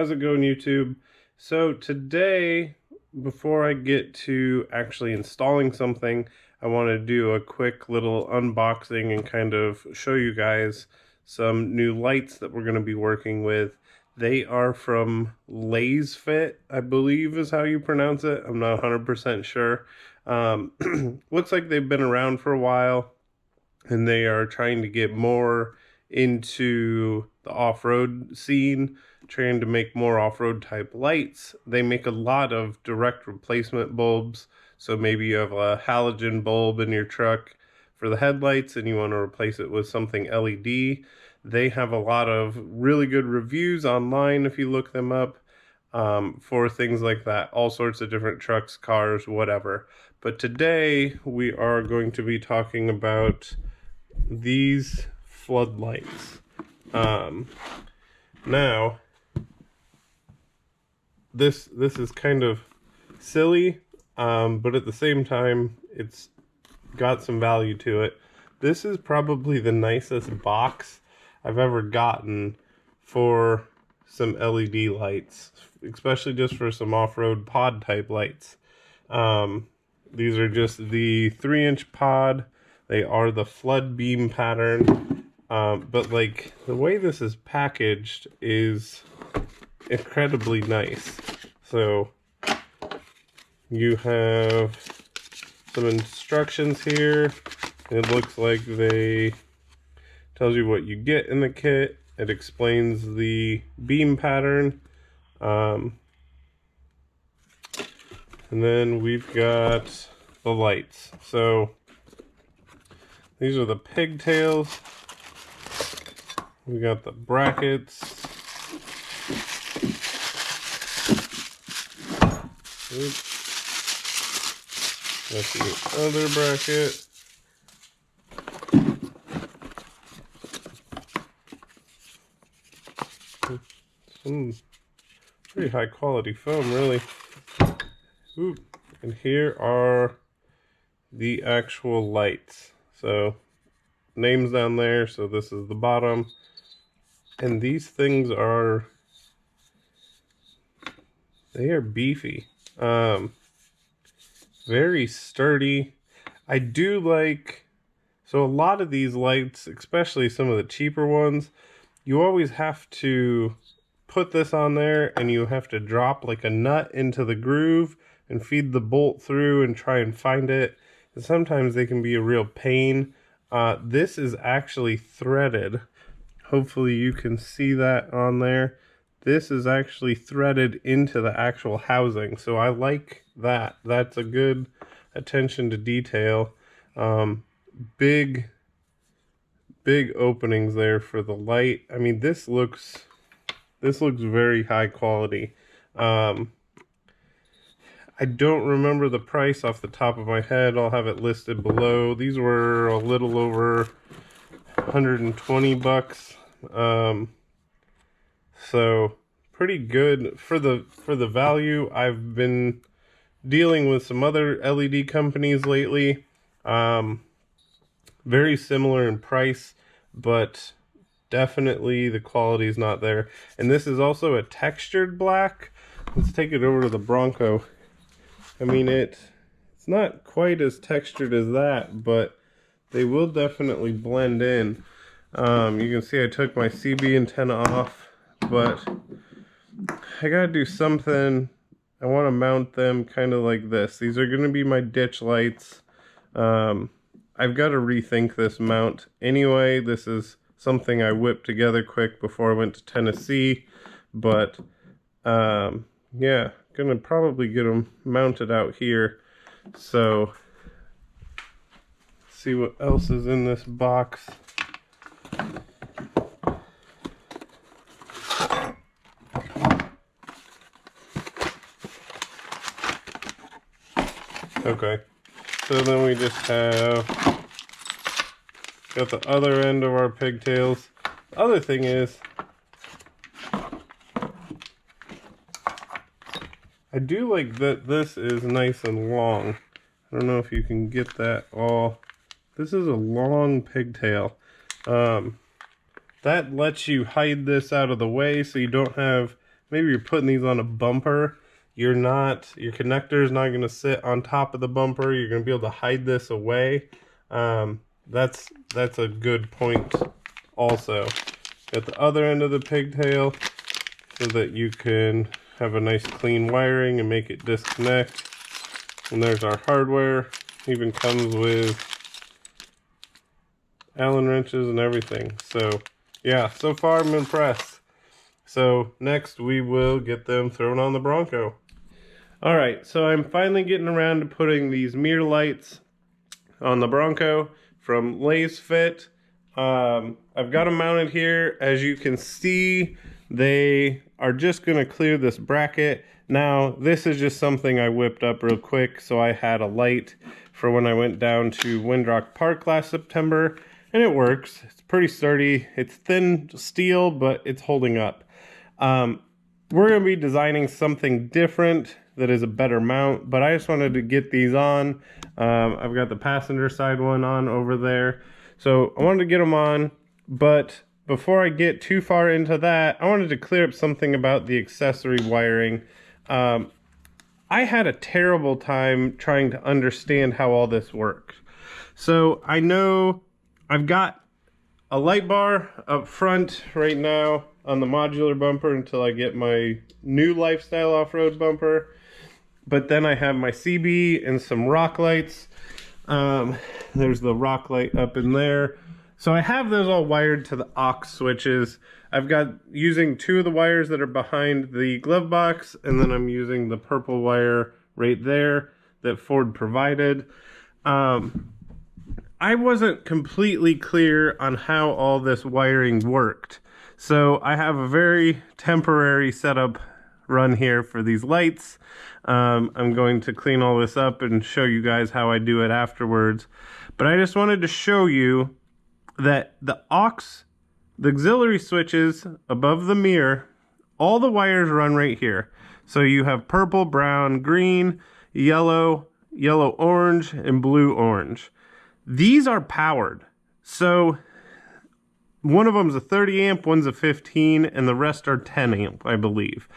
How's it going, YouTube? So today, before I get to actually installing something, I want to do a quick little unboxing and kind of show you guys some new lights that we're going to be working with. They are from LASFit, I believe is how you pronounce it. I'm not 100% sure. Looks like they've been around for a while, and they are trying to get more into the off-road scene, trying to make more off-road type lights. They make a lot of direct replacement bulbs, so maybe you have a halogen bulb in your truck for the headlights and you want to replace it with something LED. They have a lot of really good reviews online if you look them up, for things like that, all sorts of different trucks, cars, whatever. But today we are going to be talking about these floodlights. Now this is kind of silly, but at the same time it's got some value to it. This is probably the nicest box I've ever gotten for some LED lights, especially just for some off-road pod type lights. These are just the 3-inch pod. They are the flood beam pattern, but like the way this is packaged is incredibly nice. So you have some instructions here. It looks like they tells you what you get in the kit. It explains the beam pattern, and then we've got the lights. So these are the pigtails. We got the brackets. Oops. That's the other bracket. Some pretty high quality foam, really. Ooh. And here are the actual lights. So names down there, so this is the bottom, and these things are, they are beefy, very sturdy. I do like, so a lot of these lights, especially some of the cheaper ones, you always have to put this on there and you have to drop like a nut into the groove and feed the bolt through and try and find it, and sometimes they can be a real pain. This is actually threaded. Hopefully you can see that on there. This is actually threaded into the actual housing, so I like that. That's a good attention to detail. Big openings there for the light. I mean, this looks very high quality. I don't remember the price off the top of my head. I'll have it listed below. These were a little over 120 bucks. So pretty good for the value. I've been dealing with some other LED companies lately. Very similar in price, but definitely the quality is not there. And this is also a textured black. Let's take it over to the Bronco. I mean, it's not quite as textured as that, but they will definitely blend in. You can see I took my CB antenna off, but I gotta do something. I want to mount them kind of like this. These are going to be my ditch lights. I've got to rethink this mount. Anyway, this is something I whipped together quick before I went to Tennessee, but yeah, gonna probably get them mounted out here. So see what else is in this box. Okay, so then we just have got the other end of our pigtails. The other thing is, I do like that this is nice and long. I don't know if you can get that all. This is a long pigtail. That lets you hide this out of the way so you don't have maybe you're putting these on a bumper. Your connector is not going to sit on top of the bumper. You're going to be able to hide this away. That's a good point also. At the other end of the pigtail so that you can have a nice clean wiring and make it disconnect. And there's our hardware. Even comes with Allen wrenches and everything. So yeah, so far I'm impressed. So next we will get them thrown on the Bronco. Alright, so I'm finally getting around to putting these mirror lights on the Bronco from LASFit. I've got them mounted here. As you can see, they are just going to clear this bracket. Now, this is just something I whipped up real quick, so I had a light for when I went down to Windrock Park last September, and it works. It's pretty sturdy. It's thin steel, but it's holding up. We're going to be designing something different that is a better mount, but I just wanted to get these on. I've got the passenger side one on over there. So I wanted to get them on, but before I get too far into that, I wanted to clear up something about the accessory wiring. I had a terrible time trying to understand how all this works. So I know I've got a light bar up front right now on the modular bumper until I get my new lifestyle off-road bumper. But then I have my CB and some rock lights. There's the rock light up in there. So I have those all wired to the aux switches. I've got using 2 of the wires that are behind the glove box, and then I'm using the purple wire right there that Ford provided. I wasn't completely clear on how all this wiring worked. So I have a very temporary setup run here for these lights. I'm going to clean all this up and show you guys how I do it afterwards. But I just wanted to show you that the auxiliary switches above the mirror, all the wires run right here. So you have purple, brown, green, yellow, orange, and blue orange. These are powered. So one of them's a 30 amp, one's a 15, and the rest are 10 amp, I believe.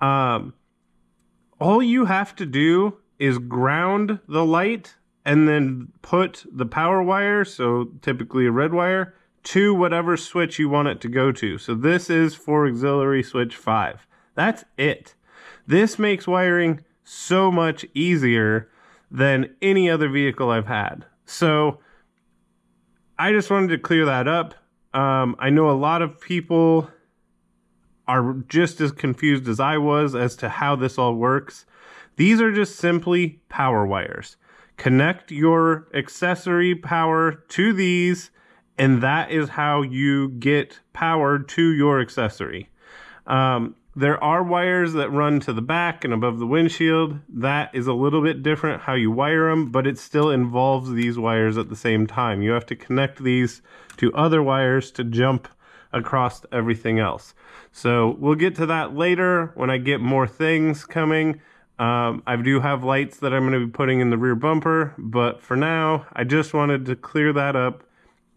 All you have to do is ground the light and then put the power wire, so typically a red wire, to whatever switch you want it to go to. So this is for auxiliary switch 5. That's it. This makes wiring so much easier than any other vehicle I've had. So I just wanted to clear that up. I know a lot of people are just as confused as I was as to how this all works. These are just simply power wires. Connect your accessory power to these, and that is how you get power to your accessory. There are wires that run to the back and above the windshield. That is a little bit different how you wire them, but it still involves these wires at the same time. You have to connect these to other wires to jump across everything else. So we'll get to that later when I get more things coming. I do have lights that I'm going to be putting in the rear bumper, but for now, I just wanted to clear that up.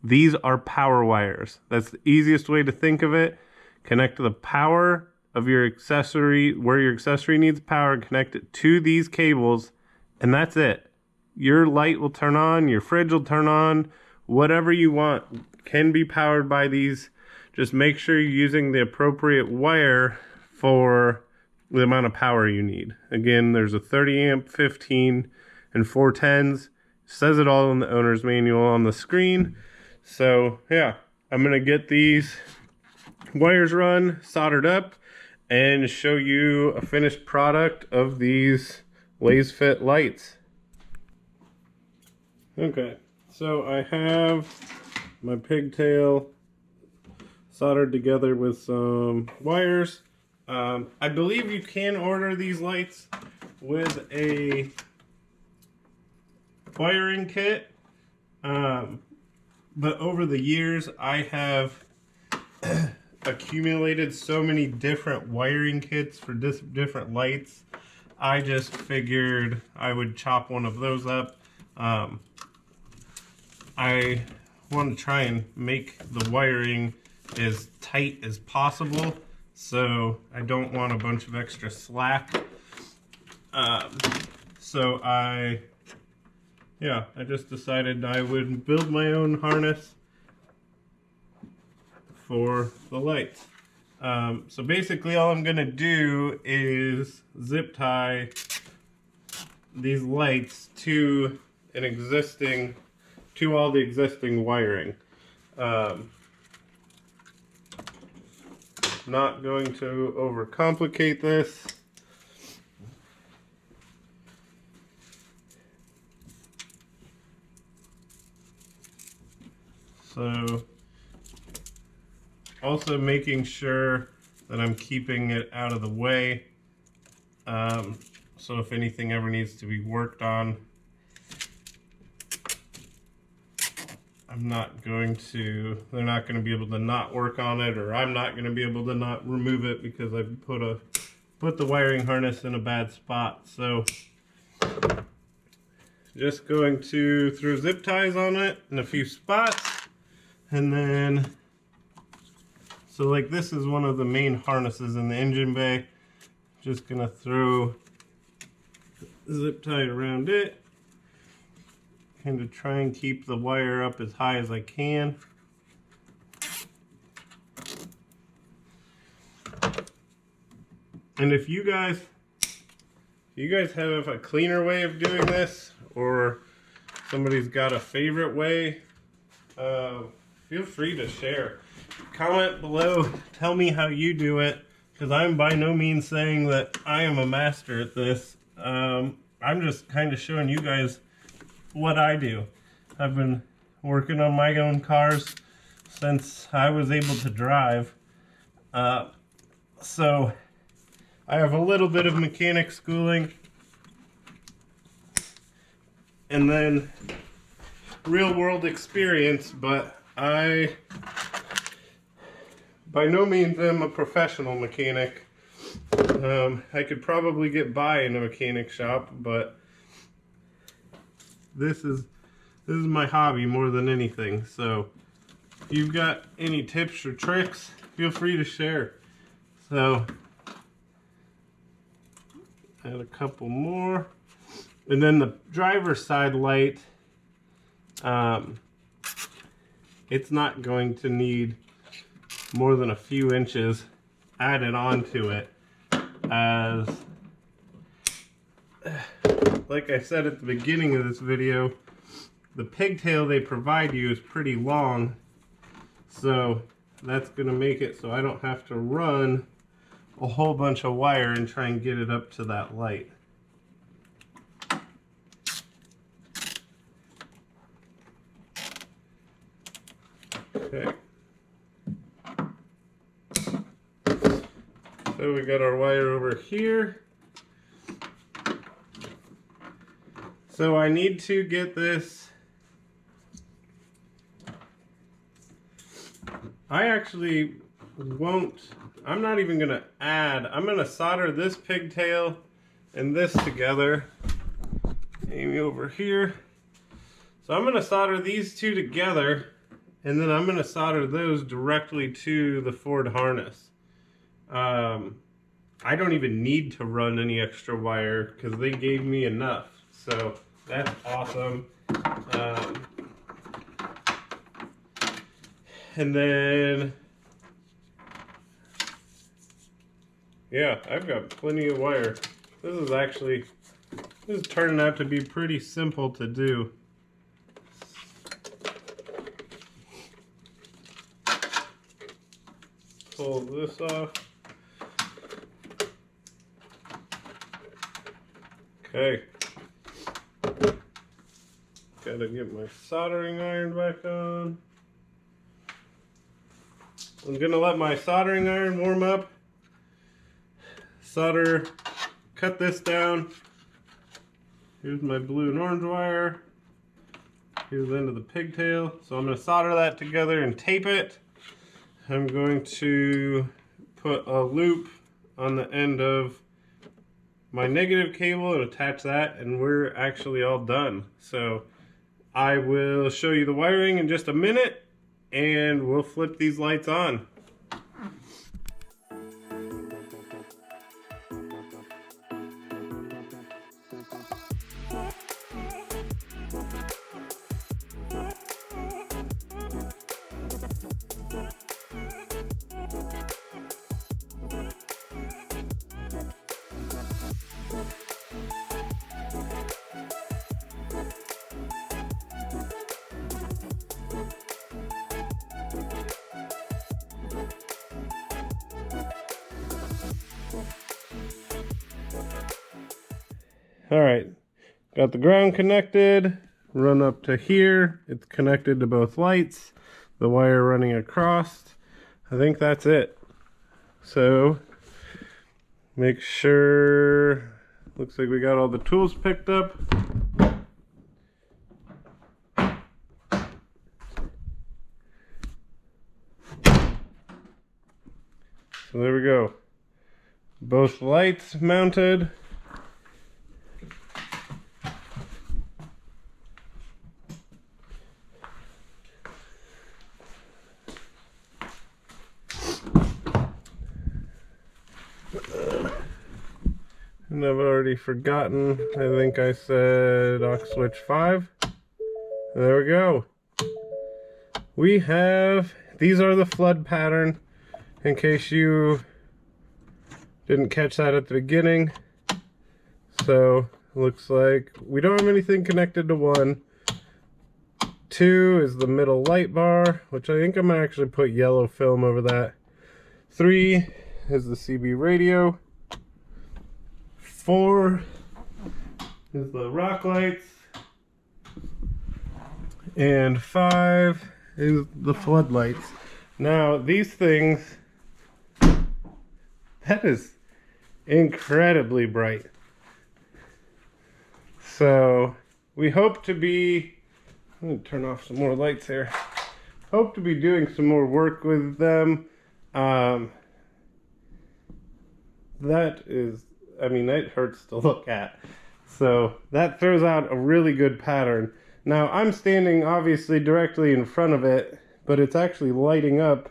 These are power wires. That's the easiest way to think of it. Connect the power of your accessory, where your accessory needs power, connect it to these cables, and that's it. Your light will turn on, your fridge will turn on, whatever you want can be powered by these. Just make sure you're using the appropriate wire for the amount of power you need. Again, there's a 30 amp, 15, and 410s. Says it all in the owner's manual on the screen. So yeah, I'm gonna get these wires run, soldered up, and show you a finished product of these LASFit lights. Okay, so I have my pigtail soldered together with some wires. I believe you can order these lights with a wiring kit, but over the years I have accumulated so many different wiring kits for different lights. I just figured I would chop one of those up. I want to try and make the wiring as tight as possible so I don't want a bunch of extra slack. So I just decided I would build my own harness for the lights. So basically all I'm gonna do is zip tie these lights to all the existing wiring. Not going to overcomplicate this. So also making sure that I'm keeping it out of the way. So if anything ever needs to be worked on, they're not going to be able to not work on it, or I'm not going to be able to not remove it because I put the wiring harness in a bad spot. So just going to throw zip ties on it in a few spots, and then so like this is one of the main harnesses in the engine bay. Just gonna throw zip tie around it, kind of try and keep the wire up as high as I can. And if you guys have a cleaner way of doing this, or somebody's got a favorite way, feel free to share. Comment below, tell me how you do it, because I'm by no means saying that I am a master at this. I'm just kind of showing you guys what I do. I've been working on my own cars since I was able to drive. So I have a little bit of mechanic schooling, and then real world experience, but I by no means am a professional mechanic. I could probably get by in a mechanic shop, but this is my hobby more than anything. So if you've got any tips or tricks, feel free to share. So add a couple more, and then the driver's side light, it's not going to need more than a few inches added onto it, as like I said at the beginning of this video, the pigtail they provide you is pretty long, so that's going to make it so I don't have to run a whole bunch of wire and try and get it up to that light. Okay. So we got our wire over here. So I need to get this. I actually won't, I'm not even going to add, I'm going to solder this pigtail and this together. Amy over here. So I'm going to solder these two together, and then I'm going to solder those directly to the Ford harness. I don't even need to run any extra wire because they gave me enough. So that's awesome. And then, yeah, I've got plenty of wire. This is turning out to be pretty simple to do. Pull this off. Okay. Gotta get my soldering iron back on. I'm gonna let my soldering iron warm up. Solder, cut this down. Here's my blue and orange wire. Here's the end of the pigtail. So I'm gonna solder that together and tape it. I'm going to put a loop on the end of my negative cable and attach that, and we're actually all done. So I will show you the wiring in just a minute, and we'll flip these lights on. Alright, got the ground connected, run up to here, it's connected to both lights, the wire running across. I think that's it. So, make sure, looks like we got all the tools picked up. So there we go. Both lights mounted. And I've already forgotten, I think I said aux switch 5. There we go. We have, these are the flood pattern, in case you didn't catch that at the beginning. So, looks like we don't have anything connected to 1. 2 is the middle light bar, which I think I'm gonna actually put yellow film over that. 3 is the CB radio. 4 is the rock lights. And 5 is the floodlights. Now, these things, that is incredibly bright. So, we hope to be, let me turn off some more lights here. Hope to be doing some more work with them. That is, I mean, it hurts to look at. So that throws out a really good pattern. Now I'm standing obviously directly in front of it, but it's actually lighting up.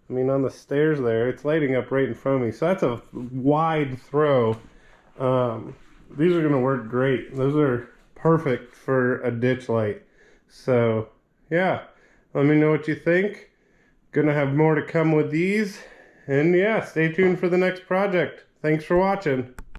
I mean, on the stairs there, it's lighting up right in front of me. So that's a wide throw. These are gonna work great. Those are perfect for a ditch light. So yeah, let me know what you think. Gonna have more to come with these. And yeah, stay tuned for the next project. Thanks for watching.